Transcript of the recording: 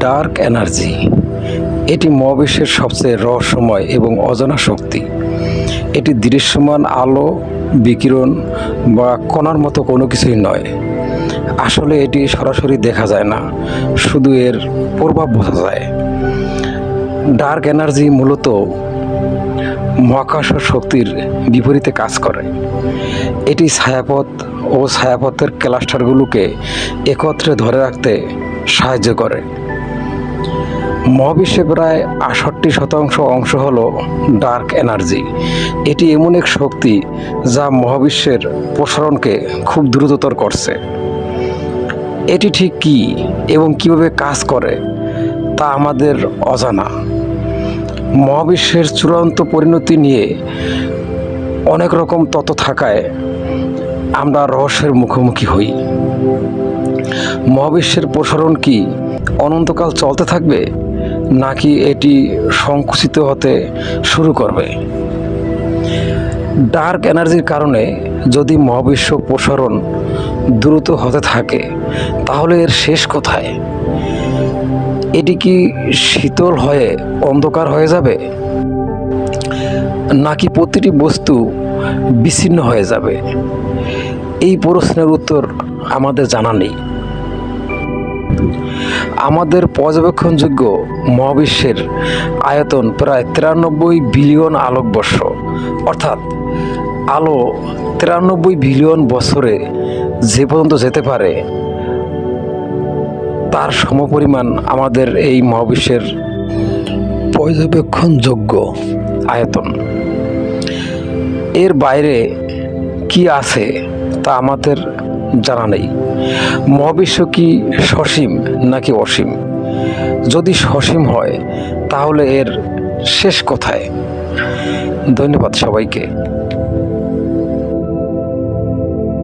Dark energy এটি মহাবিশ্বের সবচেয়ে রহস্যময় এবং অজানা শক্তি। এটি দৃশ্যমান আলো, বিকিরণ বা কণার মতো কোনো কিছুই নয়। আসলে এটি সরাসরি দেখা যায় না, শুধু এর প্রভাব বোঝা যায়। ডার্ক এনার্জি মূলত মহাকাশ শক্তির বিপরীতে কাজ করে। এটি ছায়াপথ ও ছায়াপথের ক্লাস্টারগুলোকে একত্রে ধরে রাখতে সাহায্য করে। মহাবিশ্বে প্রায় ৬৮% অংশ হল ডার্ক এনার্জি। এটি এমন এক শক্তি যা মহাবিশ্বের প্রসারণকে খুব দ্রুততর করছে। এটি ঠিক কী এবং কীভাবে কাজ করে তা আমাদের অজানা। মহাবিশ্বের চূড়ান্ত পরিণতি নিয়ে অনেক রকম তত্ত্ব থাকায় আমরা রহস্যের মুখোমুখি হই। মহাবিশ্বের প্রসারণ কি অনন্তকাল চলতে থাকবে, নাকি এটি সংকুচিত হতে শুরু করবে? ডার্ক এনার্জির কারণে যদি মহাবিশ্ব প্রসারণ দ্রুত হতে থাকে, তাহলে এর শেষ কোথায়? এটি কি শীতল হয়ে অন্ধকার হয়ে যাবে, নাকি প্রতিটি বস্তু বিচ্ছিন্ন হয়ে যাবে? এই প্রশ্নের উত্তর আমাদের জানা নেই। আমাদের পর্যবেক্ষণযোগ্য মহাবিশ্বের আয়তন প্রায় 93 বিলিয়ন আলোকবর্ষ, অর্থাৎ আলো 93 বিলিয়ন বছরে যে পর্যন্ত যেতে পারে তার সমপরিমাণ আমাদের এই মহাবিশ্বের পর্যবেক্ষণযোগ্য আয়তন। এর বাইরে কি আছে তা আমাদের জানা নেই। মহাবিশ্ব কি সসীম নাকি অসীম? যদি সসীম হয়, তাহলে এর শেষ কোথায়? ধন্যবাদ সবাইকে।